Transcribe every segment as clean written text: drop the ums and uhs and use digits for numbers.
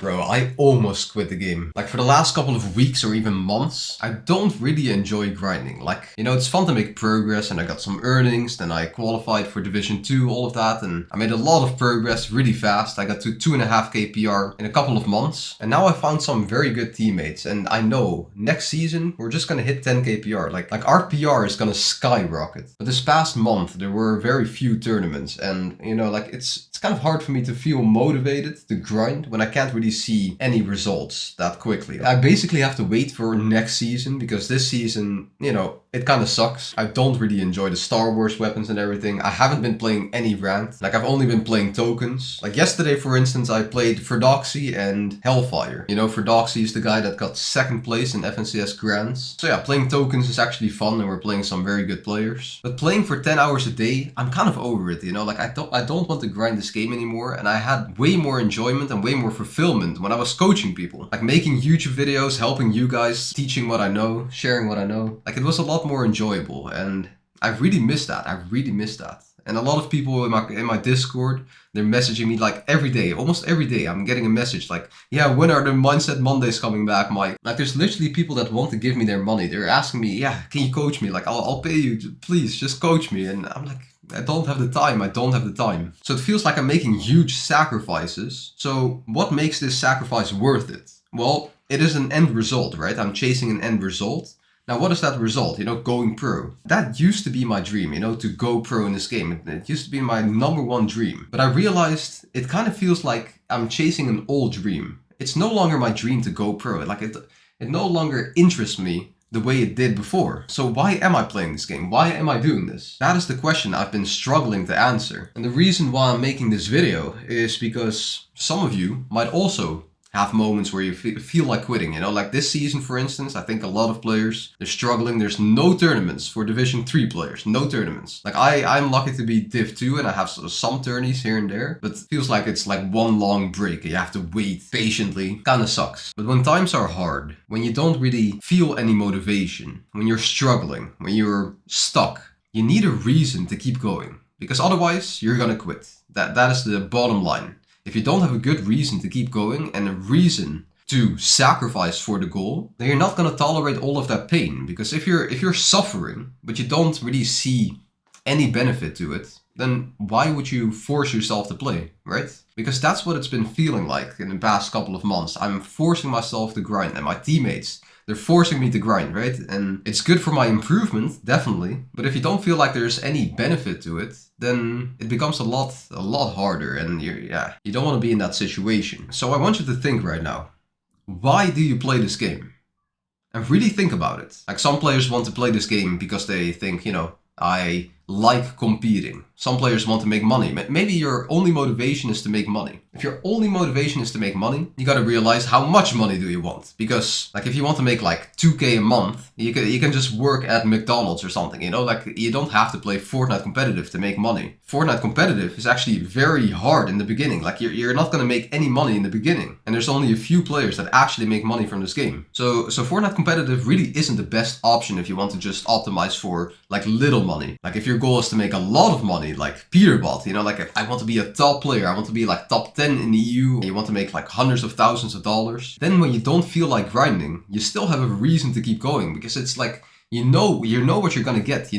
Bro, I almost quit the game. Like for the last couple of weeks or even months, I don't really enjoy grinding. Like, it's fun to make progress and I got some earnings, then I qualified for Division 2, all of that, and I made a lot of progress really fast. I got to 2.5k PR in a couple of months, and now I found some very good teammates, and I know next season we're just gonna hit 10k PR. Like our PR is gonna skyrocket. But this past month there were very few tournaments, and it's kind of hard for me to feel motivated to grind when I can't really see any results that quickly. I basically have to wait for next season because this season, it kind of sucks. I don't really enjoy the Star Wars weapons and everything. I haven't been playing any ranked. Like I've only been playing tokens. Like yesterday, for instance, I played Verdoxy and Hellfire. Verdoxy is the guy that got second place in FNCS Grands. So yeah, playing tokens is actually fun and we're playing some very good players. But playing for 10 hours a day, I'm kind of over it, Like I don't want to grind this game anymore, and I had way more enjoyment and way more fulfillment when I was coaching people. Like making YouTube videos, helping you guys, teaching what I know, sharing what I know. Like it was a lot more enjoyable, and I really miss that. And a lot of people in my Discord, they're messaging me like every day, almost every day. I'm getting a message like, yeah, when are the Mindset Mondays coming back, Mike? Like there's literally people that want to give me their money. They're asking me, yeah, can you coach me? Like I'll pay you, please just coach me. And I'm like, I don't have the time. So it feels like I'm making huge sacrifices. So what makes this sacrifice worth it? Well, it is an end result, right? I'm chasing an end result. Now, what is that result? Going pro. That used to be my dream, to go pro in this game. It used to be my number one dream. But I realized it kind of feels like I'm chasing an old dream. It's no longer my dream to go pro. Like it no longer interests me the way it did before. So why am I playing this game? Why am I doing this? That is the question I've been struggling to answer. And the reason why I'm making this video is because some of you might also have moments where you feel like quitting, like this season, for instance. I think a lot of players, they're struggling. There's no tournaments for Division 3 players, no tournaments. Like I'm lucky to be Div 2 and I have some tourneys here and there, but it feels like it's like one long break. You have to wait patiently, kind of sucks. But when times are hard, when you don't really feel any motivation, when you're struggling, when you're stuck, you need a reason to keep going, because otherwise you're gonna quit. That is the bottom line. If you don't have a good reason to keep going and a reason to sacrifice for the goal, then you're not going to tolerate all of that pain. Because if you're suffering, but you don't really see any benefit to it, then why would you force yourself to play, right? Because that's what it's been feeling like in the past couple of months. I'm forcing myself to grind, and my teammates, they're forcing me to grind, right? And it's good for my improvement, definitely. But if you don't feel like there's any benefit to it, then it becomes a lot harder, and you don't want to be in that situation. So I want you to think right now, why do you play this game? And really think about it. Like some players want to play this game because they think, I like competing. Some players want to make money. Maybe your only motivation is to make money. If your only motivation is to make money, you gotta realize how much money do you want. Because like if you want to make like 2k a month, you can just work at McDonald's or something, Like you don't have to play Fortnite competitive to make money. Fortnite competitive is actually very hard in the beginning. Like you're not gonna make any money in the beginning. And there's only a few players that actually make money from this game. So Fortnite competitive really isn't the best option if you want to just optimize for like little money. Like if your goal is to make a lot of money, like Peterbot, like if I want to be a top player, I want to be like top 10 in the EU, and you want to make like hundreds of thousands of dollars, then when you don't feel like grinding, you still have a reason to keep going, because it's like, you know what you're gonna get.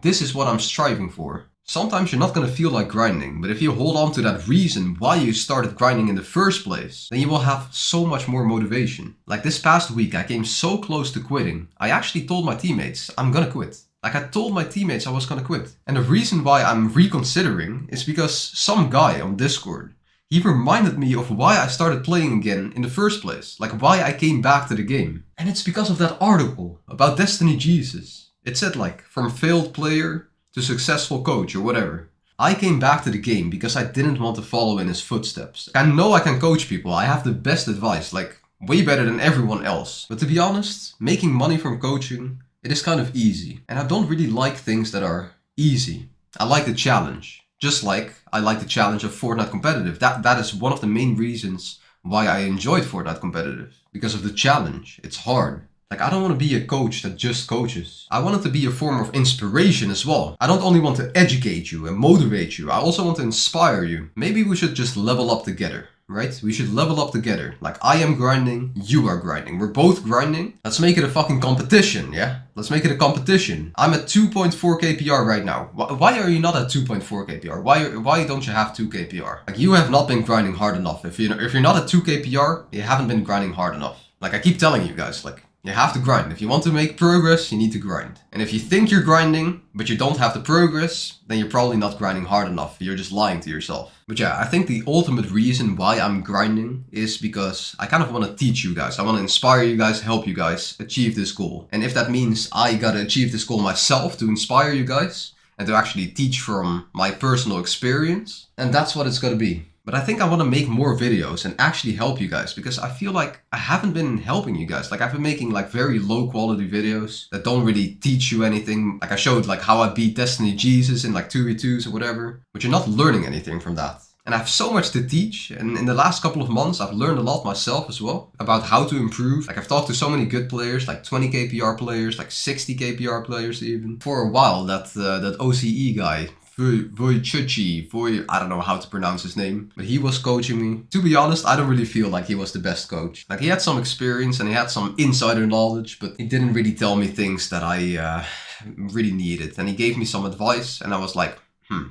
This is what I'm striving for. Sometimes you're not gonna feel like grinding, but if you hold on to that reason why you started grinding in the first place, then you will have so much more motivation. Like this past week, I came so close to quitting. I actually told my teammates, I'm gonna quit. Like I told my teammates I was gonna quit. And the reason why I'm reconsidering is because some guy on Discord, he reminded me of why I started playing again in the first place. Like why I came back to the game. And it's because of that article about Destiny Jesus. It said like, from failed player to successful coach or whatever. I came back to the game because I didn't want to follow in his footsteps. I know I can coach people. I have the best advice, like way better than everyone else. But to be honest, making money from coaching, it is kind of easy. And I don't really like things that are easy. I like the challenge. Just like I like the challenge of Fortnite competitive. That is one of the main reasons why I enjoyed Fortnite competitive. Because of the challenge. It's hard. Like I don't want to be a coach that just coaches. I want it to be a form of inspiration as well. I don't only want to educate you and motivate you. I also want to inspire you. Maybe we should just level up together. right? We should level up together. Like, I am grinding, you are grinding. We're both grinding. Let's make it a fucking competition, yeah? Let's make it a competition. I'm at 2.4 KPR right now. Why are you not at 2.4 KPR? Why don't you have 2 KPR? Like, you have not been grinding hard enough. If you're not at 2 KPR, you haven't been grinding hard enough. Like, I keep telling you guys, like, you have to grind. If you want to make progress, you need to grind. And if you think you're grinding, but you don't have the progress, then you're probably not grinding hard enough. You're just lying to yourself. But yeah, I think the ultimate reason why I'm grinding is because I kind of want to teach you guys. I want to inspire you guys, help you guys achieve this goal. And if that means I gotta achieve this goal myself to inspire you guys and to actually teach from my personal experience, then that's what it's gonna be. But I think I want to make more videos and actually help you guys, because I feel like I haven't been helping you guys. Like, I've been making like very low quality videos that don't really teach you anything. Like, I showed like how I beat Destiny Jesus in like 2v2s or whatever, but you're not learning anything from that. And I have so much to teach, and in the last couple of months I've learned a lot myself as well about how to improve. Like, I've talked to so many good players, like 20 KPR players, like 60 KPR players even. For a while, that OCE guy, I don't know how to pronounce his name, but he was coaching me. To be honest, I don't really feel like he was the best coach. Like, he had some experience and he had some insider knowledge, but he didn't really tell me things that I really needed. And he gave me some advice and I was like,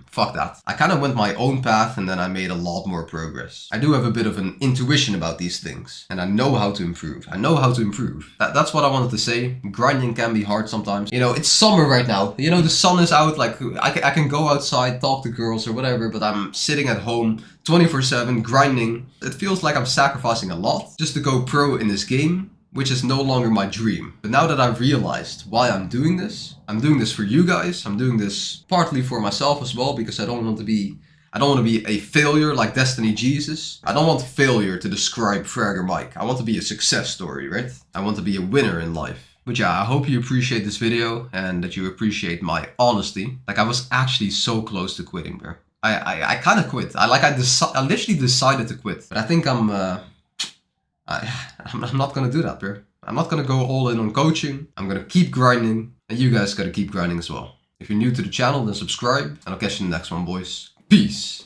fuck that. I kind of went my own path and then I made a lot more progress. I do have a bit of an intuition about these things and I know how to improve. That's what I wanted to say. Grinding can be hard sometimes. You know, it's summer right now. You know, the sun is out. Like, I can go outside, talk to girls or whatever, but I'm sitting at home 24/7 grinding. It feels like I'm sacrificing a lot just to go pro in this game, which is no longer my dream. But now that I've realized why I'm doing this for you guys. I'm doing this partly for myself as well, because I don't want to be a failure like Destiny Jesus. I don't want failure to describe Fragger Mike. I want to be a success story, right? I want to be a winner in life. But yeah, I hope you appreciate this video and that you appreciate my honesty. Like, I was actually so close to quitting, bro. I kind of quit. I literally decided to quit. But I think I'm not gonna do that, bro. I'm not gonna go all in on coaching. I'm gonna keep grinding, and you guys gotta keep grinding as well. If you're new to the channel, then subscribe, and I'll catch you in the next one, boys. Peace.